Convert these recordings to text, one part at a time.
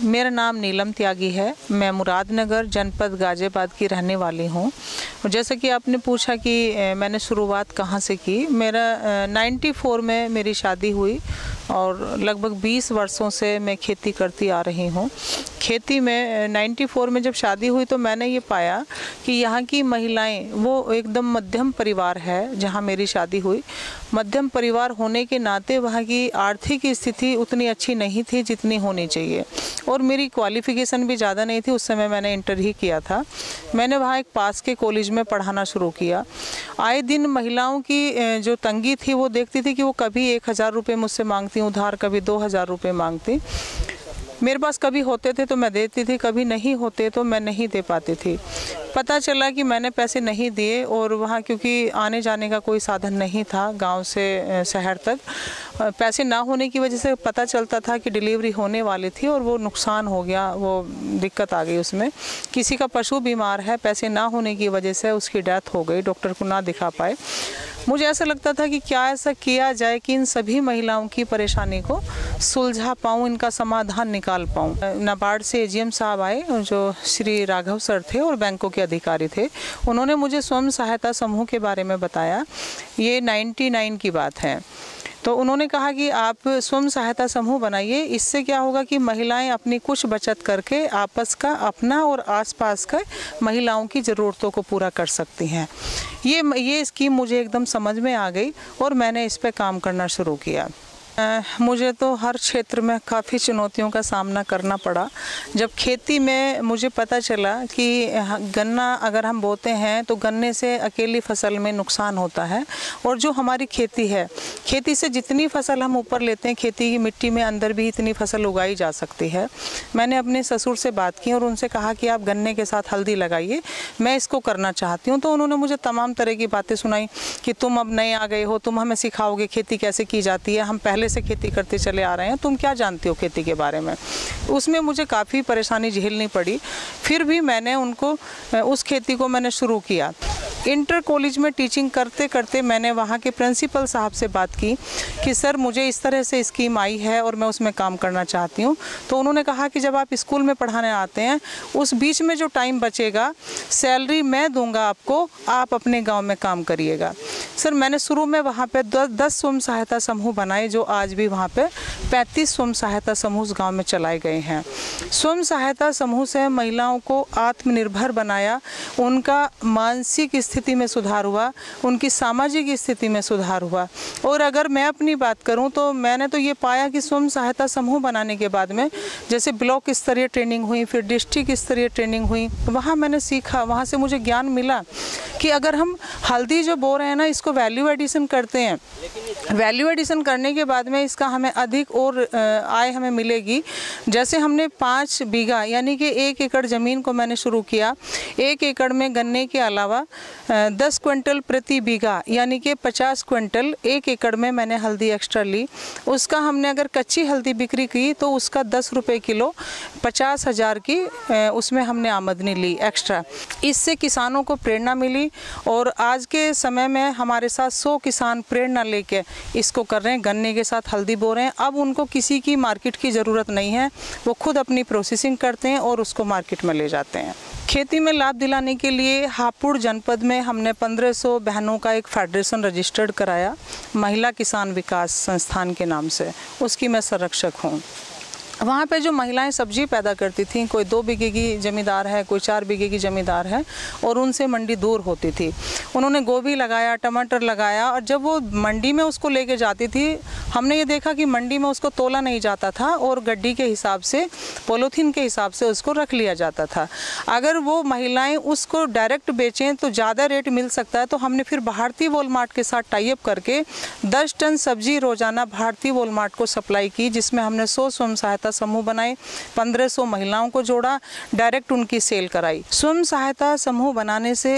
मेरा नाम नीलम त्यागी है। मैं मुरादनगर जनपद गाज़ियाबाद की रहने वाली हूँ। जैसा कि आपने पूछा कि मैंने शुरुआत कहाँ से की, मेरा 94 में मेरी शादी हुई और लगभग 20 वर्षों से मैं खेती करती आ रही हूँ। खेती में 94 में जब शादी हुई तो मैंने ये पाया कि यहाँ की महिलाएं वो एकदम मध्यम परिवार है। जहाँ मेरी शादी हुई, मध्यम परिवार होने के नाते वहाँ की आर्थिक स्थिति उतनी अच्छी नहीं थी जितनी होनी चाहिए, और मेरी क्वालिफ़िकेशन भी ज़्यादा नहीं थी। उस समय मैंने इंटर ही किया था। मैंने वहाँ एक पास के कॉलेज में पढ़ाना शुरू किया। आए दिन महिलाओं की जो तंगी थी वो देखती थी कि वो कभी 1000 रुपये मुझसे मांगती उधार, कभी 2000 रुपये मांगती। मेरे पास कभी होते थे तो मैं देती थी, कभी नहीं होते तो मैं नहीं दे पाती थी। पता चला कि मैंने पैसे नहीं दिए, और वहाँ क्योंकि आने जाने का कोई साधन नहीं था गांव से शहर तक, पैसे ना होने की वजह से पता चलता था कि डिलीवरी होने वाली थी और वो नुकसान हो गया, वो दिक्कत आ गई उसमें। किसी का पशु बीमार है, पैसे ना होने की वजह से उसकी डेथ हो गई, डॉक्टर को ना दिखा पाए। मुझे ऐसा लगता था कि क्या ऐसा किया जाए कि इन सभी महिलाओं की परेशानी को सुलझा पाऊँ, इनका समाधान निकाल पाऊँ। नाबार्ड से एजीएम साहब आए, जो श्री राघव सर थे और बैंकों के अधिकारी थे। उन्होंने मुझे स्वयं सहायता समूह के बारे में बताया। ये 99 की बात है। तो उन्होंने कहा कि आप स्वयं सहायता समूह बनाइए। इससे क्या होगा कि महिलाएं अपनी कुछ बचत करके आपस का, अपना और आसपास का महिलाओं की ज़रूरतों को पूरा कर सकती हैं। ये स्कीम मुझे एकदम समझ में आ गई और मैंने इस पे काम करना शुरू किया। मुझे तो हर क्षेत्र में काफ़ी चुनौतियों का सामना करना पड़ा। जब खेती में मुझे पता चला कि गन्ना अगर हम बोते हैं तो गन्ने से अकेली फसल में नुकसान होता है, और जो हमारी खेती है, खेती से जितनी फसल हम ऊपर लेते हैं, खेती की मिट्टी में अंदर भी इतनी फसल उगाई जा सकती है। मैंने अपने ससुर से बात की और उनसे कहा कि आप गन्ने के साथ हल्दी लगाइए, मैं इसको करना चाहती हूँ। तो उन्होंने मुझे तमाम तरह की बातें सुनाई कि तुम अब नए आ गए हो, तुम हमें सिखाओगे खेती कैसे की जाती है, हम पहले से खेती करते चले आ रहे हैं, तुम क्या जानती हो खेती के बारे में। उसमें मुझे काफ़ी परेशानी झेलनी पड़ी। फिर भी मैंने उनको उस खेती को मैंने शुरू किया। इंटर कॉलेज में टीचिंग करते करते मैंने वहाँ के प्रिंसिपल साहब से बात की कि सर मुझे इस तरह से स्कीम आई है और मैं उसमें काम करना चाहती हूँ। तो उन्होंने कहा कि जब आप स्कूल में पढ़ाने आते हैं, उस बीच में जो टाइम बचेगा सैलरी मैं दूंगा आपको, आप अपने गांव में काम करिएगा। सर मैंने शुरू में वहाँ पे 10 स्वयं सहायता समूह बनाए, जो आज भी वहाँ पे 35 स्वयं सहायता समूह उस गाँव में चलाए गए हैं। स्वयं सहायता समूह से महिलाओं को आत्मनिर्भर बनाया, उनका मानसिक स्थिति में सुधार हुआ, उनकी सामाजिक स्थिति में सुधार हुआ। और अगर मैं अपनी बात करूं तो मैंने तो ये पाया कि स्वयं सहायता समूह बनाने के बाद में जैसे ब्लॉक स्तरीय ट्रेनिंग हुई, फिर डिस्ट्रिक्ट स्तरीय ट्रेनिंग हुई, वहाँ मैंने सीखा, वहाँ से मुझे ज्ञान मिला कि अगर हम हल्दी जो बो रहे हैं ना, इसको वैल्यू एडिशन करते हैं, वैल्यू एडिशन करने के बाद में इसका हमें अधिक और आय हमें मिलेगी। जैसे हमने 5 बीघा यानी कि 1 एकड़ ज़मीन को मैंने शुरू किया। 1 एकड़ में गन्ने के अलावा 10 क्विंटल प्रति बीघा यानी कि 50 क्विंटल 1 एकड़ में मैंने हल्दी एक्स्ट्रा ली। उसका हमने अगर कच्ची हल्दी बिक्री की तो उसका 10 रुपये किलो, 50,000 की उसमें हमने आमदनी ली एक्स्ट्रा। इससे किसानों को प्रेरणा मिली, और आज के समय में हमारे साथ 100 किसान प्रेरणा लेके इसको कर रहे हैं, गन्ने के साथ हल्दी बो रहे हैं। अब उनको किसी की मार्केट की ज़रूरत नहीं है, वो खुद अपनी प्रोसेसिंग करते हैं और उसको मार्केट में ले जाते हैं। खेती में लाभ दिलाने के लिए हापुड़ जनपद में हमने 1500 बहनों का एक फेडरेशन रजिस्टर्ड कराया, महिला किसान विकास संस्थान के नाम से। उसकी मैं संरक्षक हूँ। वहाँ पे जो महिलाएं सब्जी पैदा करती थीं, कोई 2 बीघे की ज़मींदार है, कोई 4 बीघे की ज़मींदार है, और उनसे मंडी दूर होती थी। उन्होंने गोभी लगाया, टमाटर लगाया, और जब वो मंडी में उसको लेके जाती थी, हमने ये देखा कि मंडी में उसको तोला नहीं जाता था और गड्डी के हिसाब से, पॉलीथीन के हिसाब से उसको रख लिया जाता था। अगर वो महिलाएं उसको डायरेक्ट बेचें तो ज़्यादा रेट मिल सकता है। तो हमने फिर भारतीय वॉलमार्ट के साथ टाई अप करके 10 टन सब्जी रोज़ाना भारतीय वॉलमार्ट को सप्लाई की, जिसमें हमने 100 स्वयं सहायता समूह बनाए, 1500 महिलाओं को जोड़ा, डायरेक्ट उनकी सेल कराई। स्वयं सहायता समूह बनाने से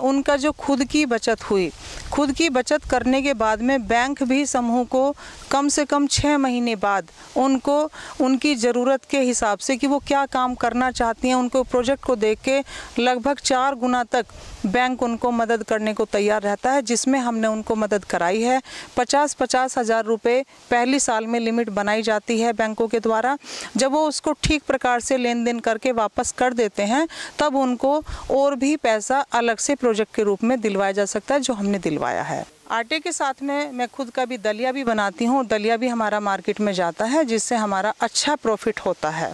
उनका जो खुद की बचत हुई, खुद की बचत करने के बाद में बैंक भी समूह को कम से कम 6 महीने बाद उनको उनकी ज़रूरत के हिसाब से कि वो क्या काम करना चाहती हैं, उनको प्रोजेक्ट को देख के लगभग 4 गुना तक बैंक उनको मदद करने को तैयार रहता है, जिसमें हमने उनको मदद कराई है। 50-50 हज़ार रुपये पहली साल में लिमिट बनाई जाती है बैंकों के द्वारा जब वो उसको ठीक प्रकार से लेन देन करके वापस कर देते हैं, तब उनको और भी पैसा अलग से प्रोजेक्ट के रूप में दिलवाया जा सकता है, जो हमने दिलवाया है। आटे के साथ में मैं खुद का भी दलिया भी बनाती हूँ। दलिया भी हमारा मार्केट में जाता है, जिससे हमारा अच्छा प्रॉफिट होता है।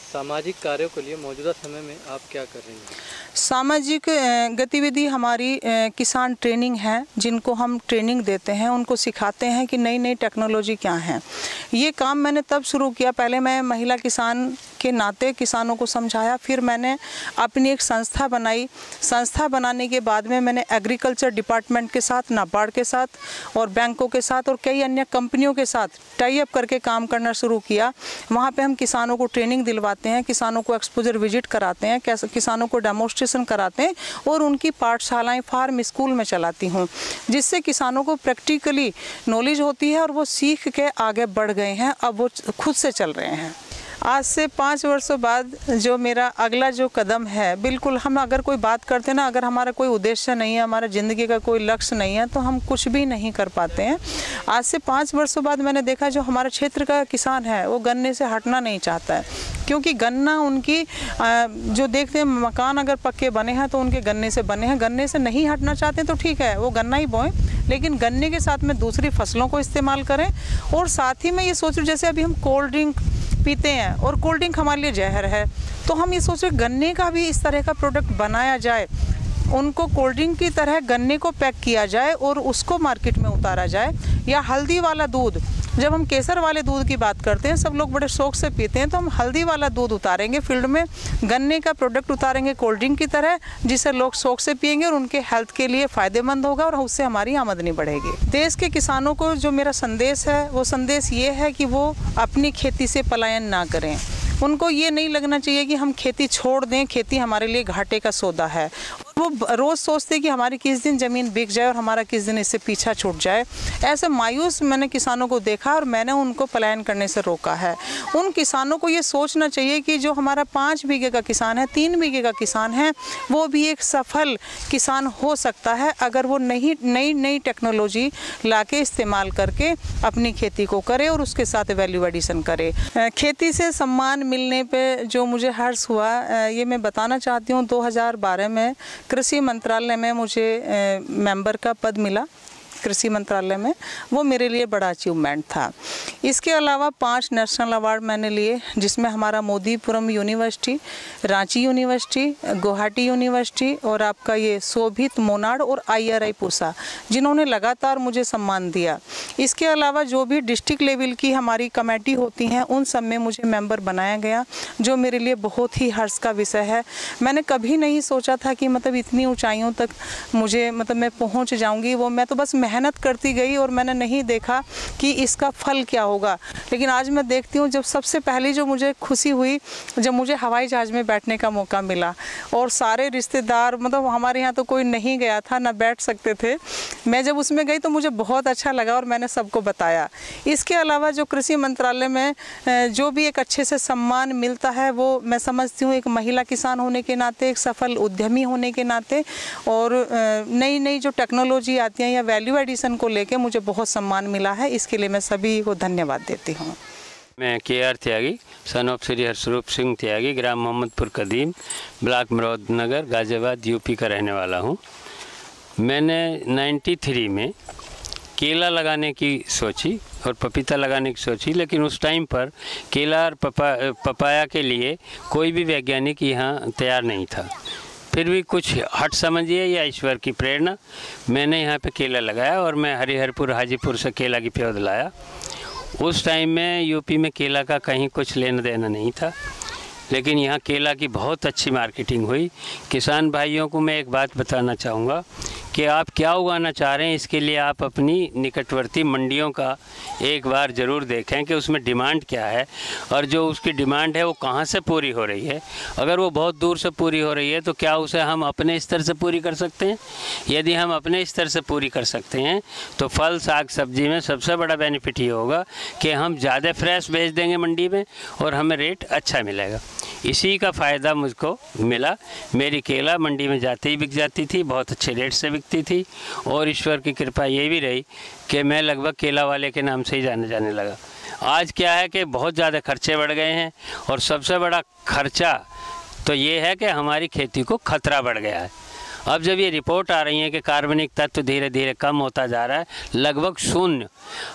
सामाजिक कार्यों के लिए मौजूदा समय में आप क्या कर रही हैं? सामाजिक गतिविधि हमारी किसान ट्रेनिंग है, जिनको हम ट्रेनिंग देते हैं, उनको सिखाते हैं कि नई नई टेक्नोलॉजी क्या है। ये काम मैंने तब शुरू किया, पहले मैं महिला किसान के नाते किसानों को समझाया, फिर मैंने अपनी एक संस्था बनाई। संस्था बनाने के बाद में मैंने एग्रीकल्चर डिपार्टमेंट के साथ, नाबार्ड के साथ और बैंकों के साथ और कई अन्य कंपनियों के साथ टाई अप करके काम करना शुरू किया। वहाँ पे हम किसानों को ट्रेनिंग दिलवाते हैं, किसानों को एक्सपोजर विजिट कराते हैं, किसानों को डेमोन्स्ट्रेशन कराते हैं और उनकी पाठशालाएं फार्म स्कूल में चलाती हूँ, जिससे किसानों को प्रैक्टिकली नॉलेज होती है और वो सीख के आगे बढ़ गए हैं। अब वो खुद से चल रहे हैं। आज से 5 वर्षों बाद जो मेरा अगला जो कदम है, बिल्कुल हम अगर कोई बात करते हैं ना, अगर हमारा कोई उद्देश्य नहीं है, हमारा ज़िंदगी का कोई लक्ष्य नहीं है, तो हम कुछ भी नहीं कर पाते हैं। आज से 5 वर्षों बाद मैंने देखा जो हमारे क्षेत्र का किसान है वो गन्ने से हटना नहीं चाहता है, क्योंकि गन्ना उनकी जो देखते हैं मकान अगर पक्के बने हैं तो उनके गन्ने से बने हैं। गन्ने से नहीं हटना चाहते तो ठीक है, वो गन्ना ही बोएं, लेकिन गन्ने के साथ में दूसरी फसलों को इस्तेमाल करें। और साथ ही मैं ये सोच रही हूँ, जैसे अभी हम कोल्ड ड्रिंक पीते हैं और कोल्ड ड्रिंक हमारे लिए जहर है, तो हम ये सोच रहे गन्ने का भी इस तरह का प्रोडक्ट बनाया जाए, उनको कोल्ड ड्रिंक की तरह गन्ने को पैक किया जाए और उसको मार्केट में उतारा जाए। या हल्दी वाला दूध, जब हम केसर वाले दूध की बात करते हैं, सब लोग बड़े शौक से पीते हैं, तो हम हल्दी वाला दूध उतारेंगे फील्ड में, गन्ने का प्रोडक्ट उतारेंगे कोल्ड ड्रिंक की तरह, जिसे लोग शौक से पिएंगे और उनके हेल्थ के लिए फ़ायदेमंद होगा और उससे हमारी आमदनी बढ़ेगी। देश के किसानों को जो मेरा संदेश है, वो संदेश ये है कि वो अपनी खेती से पलायन ना करें। उनको ये नहीं लगना चाहिए कि हम खेती छोड़ दें, खेती हमारे लिए घाटे का सौदा है। वो रोज़ सोचते हैं कि हमारी किस दिन ज़मीन बिक जाए और हमारा किस दिन इससे पीछा छूट जाए। ऐसे मायूस मैंने किसानों को देखा और मैंने उनको पलायन करने से रोका है। उन किसानों को ये सोचना चाहिए कि जो हमारा 5 बीघे का किसान है, 3 बीघे का किसान है, वो भी एक सफल किसान हो सकता है अगर वो नई टेक्नोलॉजी लाके इस्तेमाल करके अपनी खेती को करे और उसके साथ वैल्यू एडिशन करे। खेती से सम्मान मिलने पे जो मुझे हर्ष हुआ, ये मैं बताना चाहती हूँ। 2012 में कृषि मंत्रालय में मुझे मेंबर का पद मिला, कृषि मंत्रालय में, वो मेरे लिए बड़ा अचीवमेंट था। इसके अलावा 5 नेशनल अवार्ड मैंने लिए, जिसमें हमारा Modipuram university, Ranchi university, Guwahati university और आपका ये शोभित मोनाड और IRI पूसा, जिन्होंने लगातार मुझे सम्मान दिया। इसके अलावा जो भी डिस्ट्रिक्ट लेवल की हमारी कमेटी होती हैं, उन सब में मुझे मेंबर बनाया गया, जो मेरे लिए बहुत ही हर्ष का विषय है। मैंने कभी नहीं सोचा था कि मतलब इतनी ऊंचाइयों तक मुझे मैं पहुंच जाऊंगी। वो मैं तो बस मेहनत करती गई और मैंने नहीं देखा कि इसका फल क्या होगा। लेकिन आज मैं देखती हूँ, जब सबसे पहली जो मुझे खुशी हुई, जब मुझे हवाई जहाज़ में बैठने का मौका मिला और सारे रिश्तेदार, हमारे यहाँ तो कोई नहीं गया था, ना बैठ सकते थे, मैं जब उसमें गई तो मुझे बहुत अच्छा लगा और मैंने सबको बताया। इसके अलावा जो कृषि मंत्रालय में जो भी एक अच्छे से सम्मान मिलता है, वो मैं समझती हूँ एक महिला किसान होने के नाते, एक सफल उद्यमी होने के नाते, और नई नई जो टेक्नोलॉजी आती है या वैल्यू एडिशन को लेके मुझे बहुत सम्मान मिला है। इसके लिए मैं सभी को धन्यवाद देती हूँ। मैं KR Tyagi, son of Shri Harsharoop Singh Tyagi, ग्राम मोहम्मदपुर कदीम, ब्लॉक मुरादनगर, गाजियाबाद, UP का रहने वाला हूँ। मैंने 93 में केला लगाने की सोची और पपीता लगाने की सोची, लेकिन उस टाइम पर केला और पपाया के लिए कोई भी वैज्ञानिक यहाँ तैयार नहीं था। फिर भी कुछ हट समझिए या ईश्वर की प्रेरणा, मैंने यहाँ पे केला लगाया और मैं हरिहरपुर हाजीपुर से केला की पौध लाया। उस टाइम में UP में केला का कहीं कुछ लेना देना नहीं था, लेकिन यहाँ केला की बहुत अच्छी मार्केटिंग हुई। किसान भाइयों को मैं एक बात बताना चाहूँगा कि आप क्या उगाना चाह रहे हैं, इसके लिए आप अपनी निकटवर्ती मंडियों का एक बार ज़रूर देखें कि उसमें डिमांड क्या है और जो उसकी डिमांड है वो कहाँ से पूरी हो रही है। अगर वो बहुत दूर से पूरी हो रही है तो क्या उसे हम अपने स्तर से पूरी कर सकते हैं? यदि हम अपने स्तर से पूरी कर सकते हैं तो फल साग सब्जी में सबसे बड़ा बेनिफिट ये होगा कि हम ज़्यादा फ्रेश भेज देंगे मंडी में और हमें रेट अच्छा मिलेगा। इसी का फ़ायदा मुझको मिला। मेरी केला मंडी में जाते ही बिक जाती थी, बहुत अच्छे रेट से बिकती शक्ति थी और ईश्वर की कृपा ये भी रही कि मैं लगभग केला वाले के नाम से ही जाने लगा। आज क्या है कि बहुत ज़्यादा खर्चे बढ़ गए हैं और सबसे बड़ा खर्चा तो ये है कि हमारी खेती को खतरा बढ़ गया है। अब जब ये रिपोर्ट आ रही है कि कार्बनिक तत्व धीरे धीरे कम होता जा रहा है, लगभग शून्य,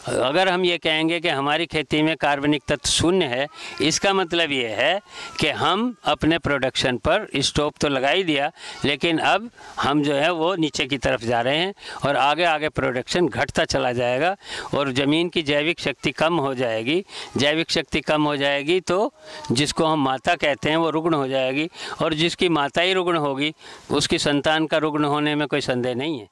अगर हम ये कहेंगे कि हमारी खेती में कार्बनिक तत्व शून्य है, इसका मतलब ये है कि हम अपने प्रोडक्शन पर स्टॉप तो लगा ही दिया, लेकिन अब हम जो है वो नीचे की तरफ जा रहे हैं और आगे आगे प्रोडक्शन घटता चला जाएगा और ज़मीन की जैविक शक्ति कम हो जाएगी। जैविक शक्ति कम हो जाएगी तो जिसको हम माता कहते हैं वो रुग्ण हो जाएगी और जिसकी माता ही रुग्ण होगी उसकी संतान का रुग्ण होने में कोई संदेह नहीं है।